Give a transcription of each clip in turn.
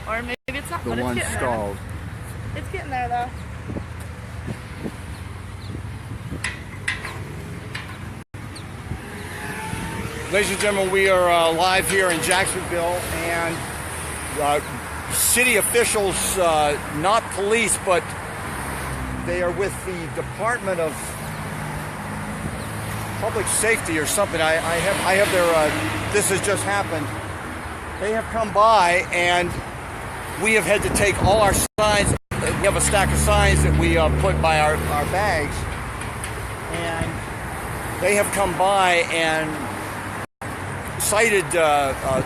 Or maybe it's not. The but one it's getting stalled. there. It's getting there though. Ladies and gentlemen, we are live here in Jacksonville, and city officials, not police, but they are with the Department of Public Safety or something. I have their, this has just happened. They have come by, and we have had to take all our signs. We have a stack of signs that we put by our bags, and they have come by and cited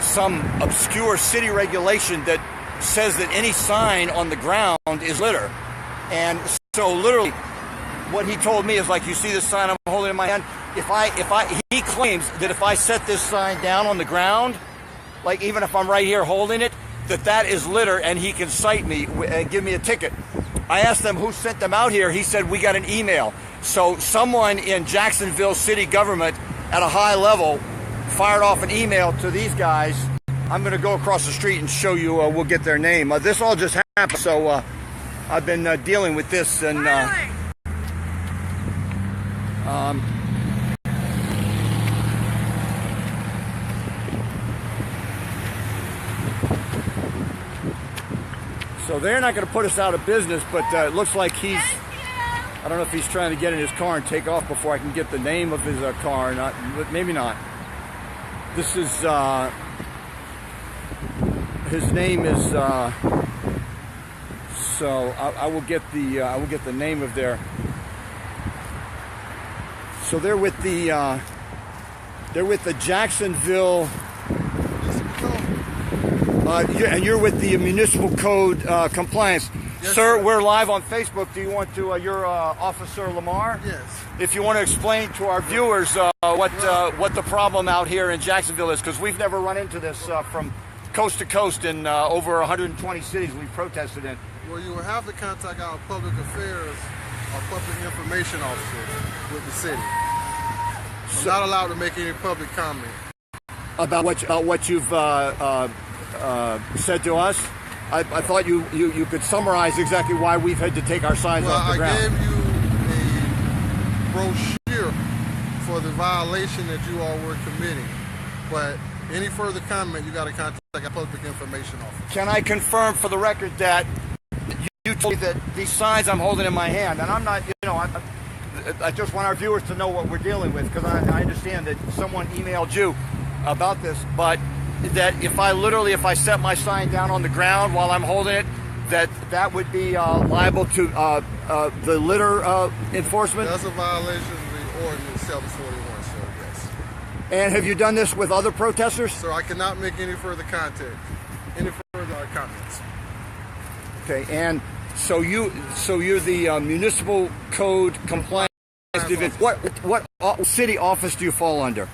some obscure city regulation that says that any sign on the ground is litter. And so literally what he told me is, like, you see this sign I'm holding in my hand, he claims that if I set this sign down on the ground, like even if I'm right here holding it, that is litter, and he can cite me and give me a ticket. I asked them who sent them out here. He said we got an email. So someone in Jacksonville city government at a high level fired off an email to these guys. I'm going to go across the street and show you. We'll get their name. This all just happened, so I've been dealing with this, and so they're not going to put us out of business, but it looks like he's, I don't know if he's trying to get in his car and take off before I can get the name of his car or not, but maybe not. This is, his name is, so I will get the name of their, so they're with the Jacksonville, and you're with the municipal code compliance. Yes, sir, we're live on Facebook. Do you want to, you're Officer Lamar? Yes. If you want to explain to our viewers what the problem out here in Jacksonville is, because we've never run into this from coast to coast in over 120 cities we've protested in. Well, you will have to contact our public affairs or public information officer with the city. I'm not allowed to make any public comment. About what you've said to us? I thought you could summarize exactly why we've had to take our signs off the ground. I gave you a brochure for the violation that you all were committing, but any further comment, you got to contact a public information officer. Can I confirm for the record that you told me that these signs I'm holding in my hand, and I'm not, I just want our viewers to know what we're dealing with, because I understand that someone emailed you about this, but that if I set my sign down on the ground while I'm holding it, that would be liable to the litter enforcement? That's a violation of the ordinance 741, sir, yes. And have you done this with other protesters? Sir, I cannot make any further comments. Okay, and so you're the municipal code compliance division. What city office do you fall under?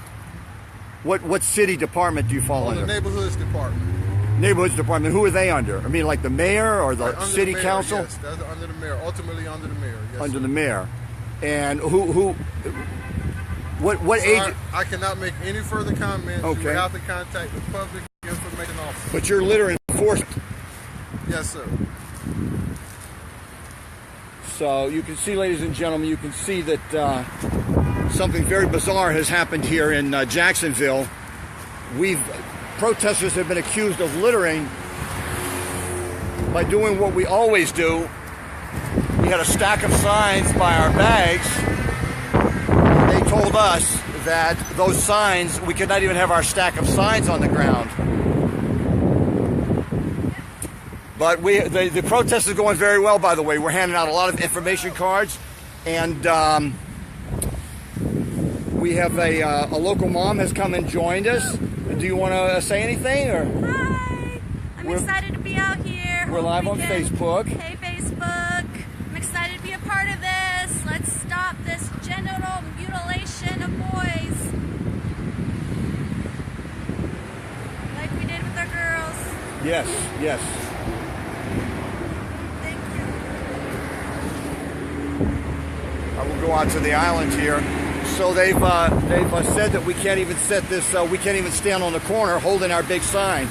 What city department do you fall under? The neighborhoods department. Neighborhoods department. Who are they under? I mean, like the mayor or the city council? Yes, that's under the mayor. Ultimately under the mayor. Yes, under sir. the mayor. And what agent? I cannot make any further comments. Okay. You have to contact the public information officer. But you're litter enforcement. Yes, sir. So you can see, ladies and gentlemen, you can see that something very bizarre has happened here in Jacksonville. Protesters have been accused of littering by doing what we always do. We had a stack of signs by our bags. They told us that those signs, we could not even have our stack of signs on the ground. But the protest is going very well, by the way. We're handing out a lot of information cards, and we have a local mom has come and joined us. Do you want to say anything? Or? Hi! I'm excited to be out here. We're live on Facebook. Hey, Facebook. I'm excited to be a part of this. Let's stop this genital mutilation of boys. Like we did with our girls. Yes, yes. Thank you. I will go out to the island here. So they've said that we can't even set this. We can't even stand on the corner holding our big sign.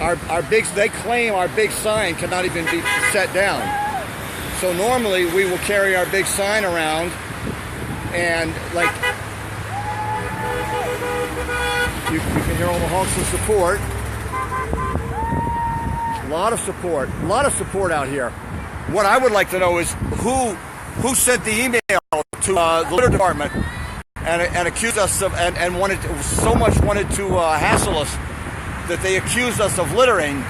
they claim our big sign cannot even be set down. So normally we will carry our big sign around, and like you can hear all the honks of support. A lot of support out here. What I would like to know is who sent the email to the litter department and accused us of and wanted to hassle us, that they accused us of littering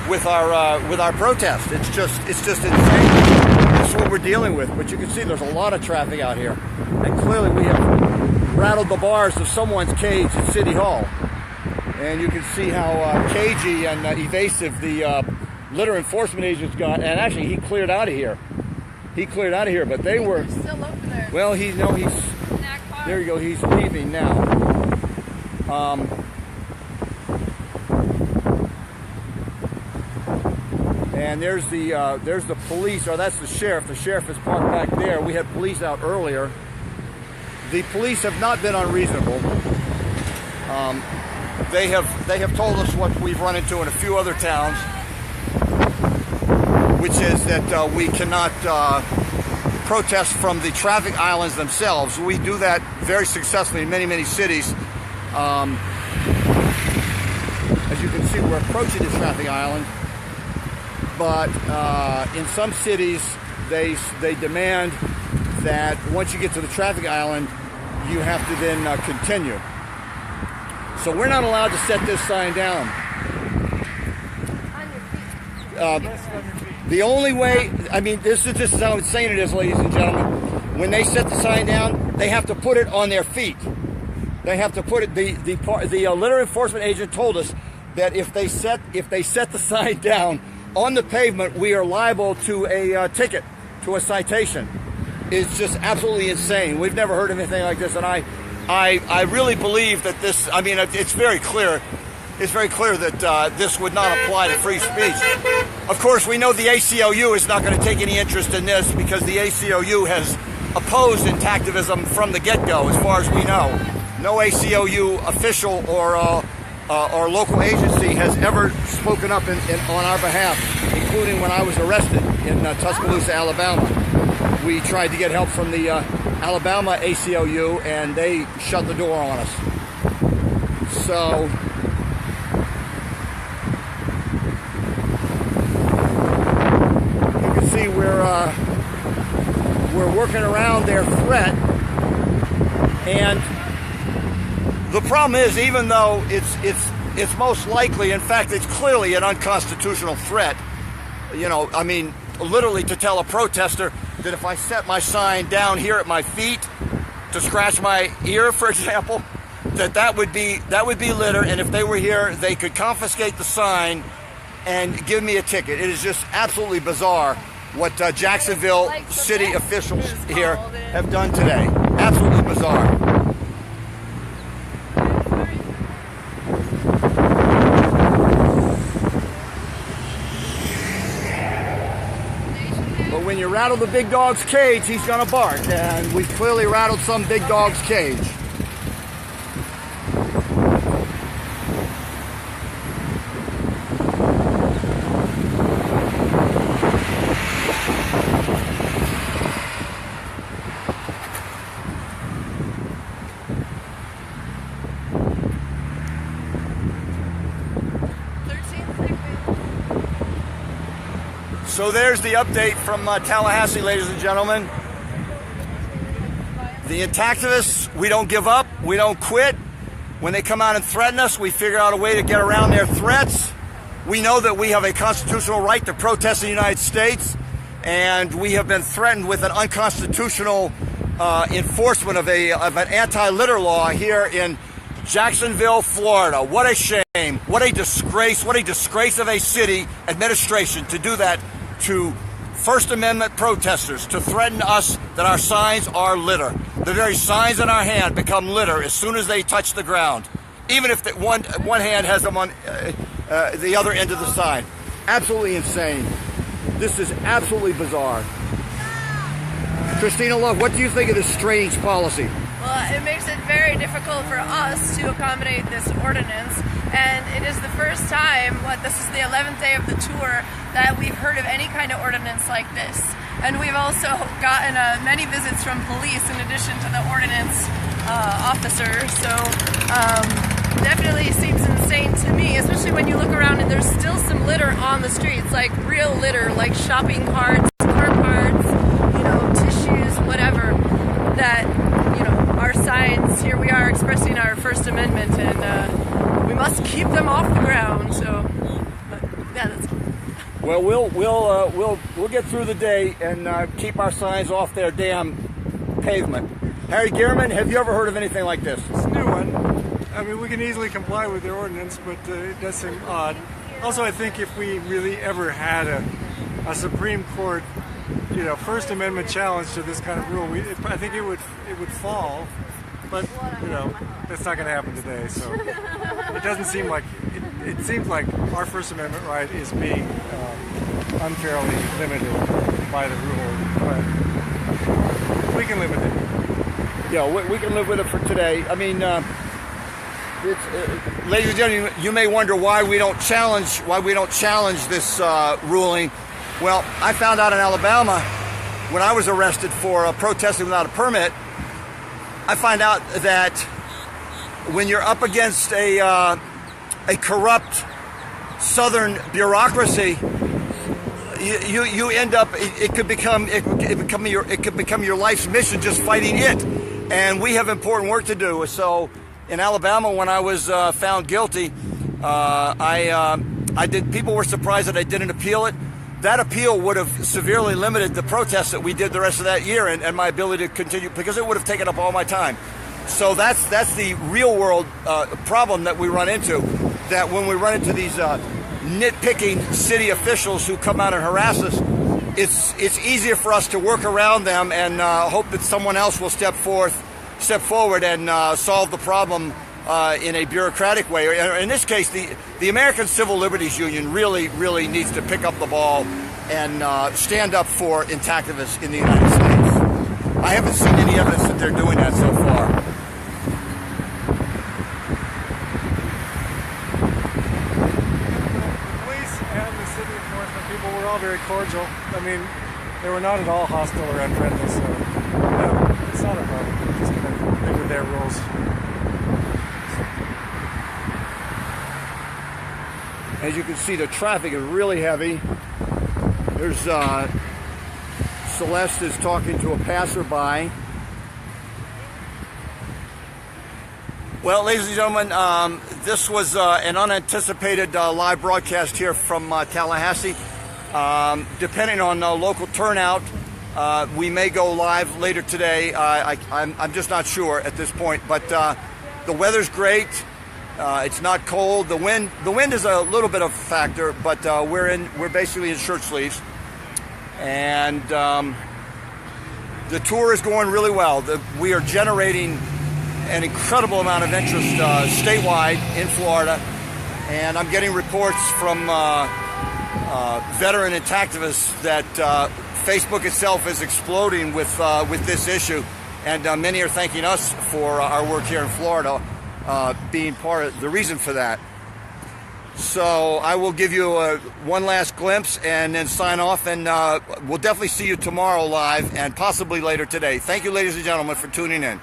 with our protest. It's just insane. That's what we're dealing with. But you can see there's a lot of traffic out here, and clearly we have rattled the bars of someone's cage at City Hall. And you can see how cagey and evasive the litter enforcement agents got. And actually, he cleared out of here. But they were still over there. Well, he's there. You go. He's leaving now. And there's the police, or that's the sheriff. The sheriff is parked back there. We had police out earlier. The police have not been unreasonable. They have told us what we've run into in a few other towns, which is that we cannot protest from the traffic islands themselves. We do that very successfully in many, many cities. As you can see, we're approaching the traffic island, but in some cities they demand that once you get to the traffic island, you have to then continue. So we're not allowed to set this sign down. The only way, I mean, this is how insane it is, ladies and gentlemen. When they set the sign down, they have to put it on their feet. They have to put it. The litter enforcement agent told us that if they set the sign down on the pavement, we are liable to a ticket, to a citation. It's just absolutely insane. We've never heard of anything like this, and I really believe that this. I mean, it's very clear. It's very clear that this would not apply to free speech. Of course, we know the ACLU is not going to take any interest in this, because the ACLU has opposed intactivism from the get-go, as far as we know. No ACLU official or local agency has ever spoken up on our behalf, including when I was arrested in Tuscaloosa, Alabama. We tried to get help from the Alabama ACLU, and they shut the door on us. So you can see we're working around their threat, and the problem is, even though it's most likely, in fact, it's clearly an unconstitutional threat. You know, I mean, literally to tell a protester that if I set my sign down here at my feet to scratch my ear, for example, that would be litter, and if they were here, they could confiscate the sign and give me a ticket. It is just absolutely bizarre what Jacksonville city officials here have done today. Absolutely bizarre. But when you rattle the big dog's cage, he's gonna bark, and we've clearly rattled some big dog's cage. So there's the update from Tallahassee, ladies and gentlemen. The intactivists, we don't give up, we don't quit. When they come out and threaten us, we figure out a way to get around their threats. We know that we have a constitutional right to protest in the United States, and we have been threatened with an unconstitutional enforcement of an anti-litter law here in Jacksonville, Florida. What a shame, what a disgrace of a city administration to do that to First Amendment protesters, to threaten us that our signs are litter. The very signs in our hand become litter as soon as they touch the ground, even if one hand has them on the other end of the sign. Absolutely insane. This is absolutely bizarre. Christina Love, what do you think of this strange policy? Well, it makes it very difficult for us to accommodate this ordinance, And it is the first time, this is the 11th day of the tour, that we've heard of any kind of ordinance like this. And we've also gotten many visits from police in addition to the ordinance officer. So definitely seems insane to me, especially when you look around and there's still some litter on the streets, like real litter, like shopping carts, car parts, tissues, whatever, that, our signs, here we are expressing our First Amendment, and we must keep them off the ground. So, yeah, that's all. Well, we'll get through the day and keep our signs off their damn pavement. Harry Gehrman, have you ever heard of anything like this? It's a new one. I mean, we can easily comply with their ordinance, but it does seem odd. Also, I think if we really ever had a Supreme Court, First Amendment challenge to this kind of rule, I think it would fall. But that's not going to happen today. So it doesn't seem like it seems like our First Amendment right is being unfairly limited by the rule. But we can live with it. Yeah, we can live with it for today. I mean, ladies and gentlemen, you may wonder why we don't challenge this ruling. Well, I found out in Alabama when I was arrested for protesting without a permit. I find out that when you're up against a corrupt Southern bureaucracy, you end up. It could become your life's mission just fighting it, and we have important work to do. So, in Alabama, when I was found guilty, I did. People were surprised that I didn't appeal it. That appeal would have severely limited the protests that we did the rest of that year and my ability to continue, because it would have taken up all my time. So that's the real world problem that we run into, that when we run into these nitpicking city officials who come out and harass us, it's easier for us to work around them and hope that someone else will step forward and solve the problem in a bureaucratic way. In this case, the American Civil Liberties Union really needs to pick up the ball and stand up for intactivists in the United States. I haven't seen any evidence that they're doing that so far. The police and the city enforcement people were all very cordial. I mean, they were not at all hostile or unfriendly, so it's not a problem. We're just going to live with their rules. As you can see, the traffic is really heavy. There's Celeste is talking to a passerby. Well, ladies and gentlemen, this was an unanticipated live broadcast here from Tallahassee. Depending on local turnout, we may go live later today. I'm just not sure at this point, but the weather's great. It's not cold. The wind is a little bit of a factor, but we're basically in shirt sleeves, and the tour is going really well. We are generating an incredible amount of interest statewide in Florida, and I'm getting reports from veteran intactivists that Facebook itself is exploding with this issue, and many are thanking us for our work here in Florida. Being part of the reason for that. So I will give you one last glimpse and then sign off, and we'll definitely see you tomorrow live and possibly later today. Thank you, ladies and gentlemen, for tuning in.